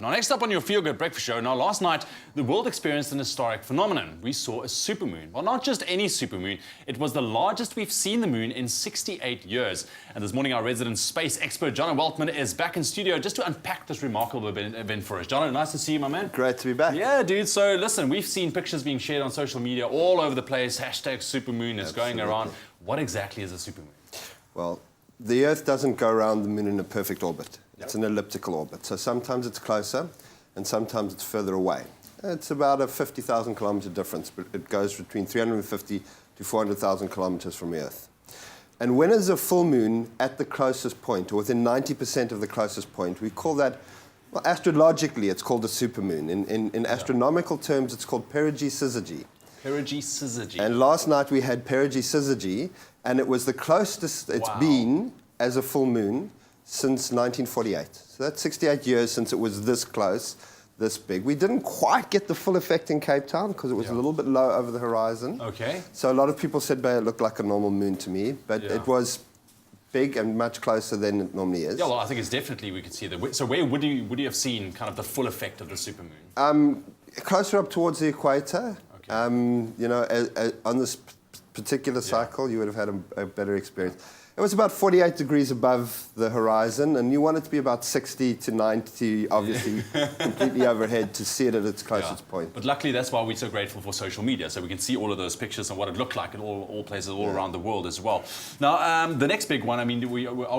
Now, next up on your Feel Good Breakfast Show. Now, last night, the world experienced an historic phenomenon. We saw a supermoon. Well, not just any supermoon. It was the largest we've seen the moon in 68 years. And this morning, our resident space expert, Jono Weltman, is back in studio just to unpack this remarkable event for us. Jono, nice to see you, my man. Great to be back. Yeah, dude. So, listen, we've seen pictures being shared on social media all over the place. Hashtag supermoon is going around. What exactly is a supermoon? Well, the Earth doesn't go around the moon in a perfect orbit. It's an elliptical orbit. So sometimes it's closer and sometimes it's further away. It's about a 50,000 kilometer difference, but it goes between 350 to 400,000 kilometers from Earth. And when is a full moon at the closest point, or within 90% of the closest point, we call that, well, astrologically, it's called a supermoon. In astronomical terms, it's called perigee syzygy. Perigee syzygy. And last night we had perigee syzygy, and it was the closest it's been as a full moon since 1948. So that's 68 years since it was this close, this big. We didn't quite get the full effect in Cape Town because it was a little bit low over the horizon. Okay. So a lot of people said, it looked like a normal moon to me, but it was big and much closer than it normally is. Yeah, well, I think it's definitely, we could see that. So where would you have seen kind of the full effect of the supermoon? Closer up towards the equator. Okay. You know, on this particular cycle, you would have had a better experience. It was about 48 degrees above the horizon, and you want it to be about 60 to 90, obviously, completely overhead to see it at its closest point. But luckily, that's why we're so grateful for social media, so we can see all of those pictures and what it looked like in all places all around the world as well. Now, the next big one, I mean, are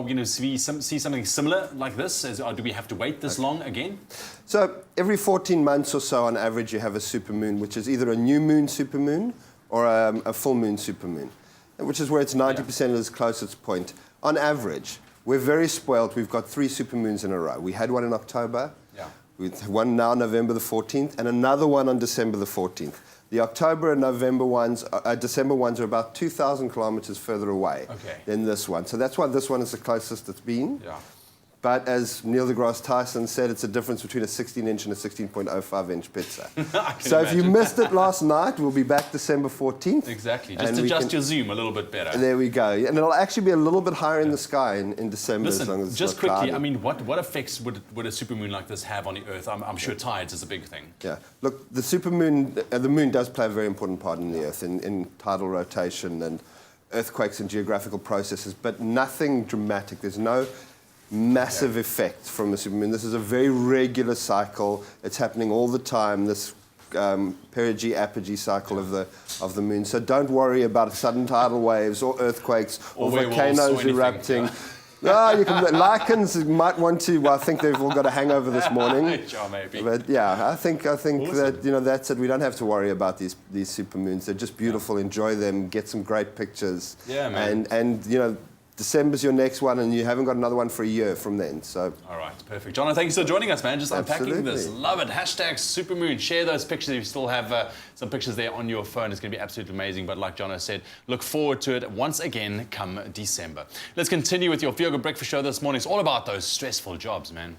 we going to see something similar like this? Or do we have to wait this long again? So every 14 months or so, on average, you have a supermoon, which is either a new moon supermoon or a full moon supermoon, which is where it's 90% at its closest point. On average, we're very spoiled. We've got 3 supermoons in a row. We had one in October, one now November the 14th, and another one on December the 14th. The October and November ones, December ones are about 2,000 kilometers further away than this one. So that's why this one is the closest it's been. But as Neil deGrasse Tyson said, it's a difference between a 16-inch and a 16.05-inch pizza. So if you missed it last night, we'll be back December 14th. Exactly. Just adjust your zoom a little bit better. There we go. And it'll actually be a little bit higher in the sky in December. Listen, as long as it's just not quickly, cloudy. I mean, what effects would a supermoon like this have on the Earth? I'm sure tides is a big thing. Yeah. Look, the supermoon, the moon does play a very important part in the Earth, in tidal rotation and earthquakes and geographical processes, but nothing dramatic. There's no massive effect from the supermoon. This is a very regular cycle. It's happening all the time, this perigee-apogee cycle of the moon. So don't worry about sudden tidal waves or earthquakes or volcanoes erupting. No, you can, lichens might want to. Well, I think they've all got a hangover this morning. Sure, maybe. But yeah, I think that that's it. We don't have to worry about these supermoons. They're just beautiful. Enjoy them. Get some great pictures. Yeah, man. And December's your next one, and you haven't got another one for a year from then. So. All right, perfect. Jono, thank you for joining us, man. Just unpacking this. Love it. Hashtag supermoon. Share those pictures if you still have some pictures there on your phone. It's going to be absolutely amazing. But like Jono said, look forward to it once again come December. Let's continue with your Feel Good Breakfast Show this morning. It's all about those stressful jobs, man.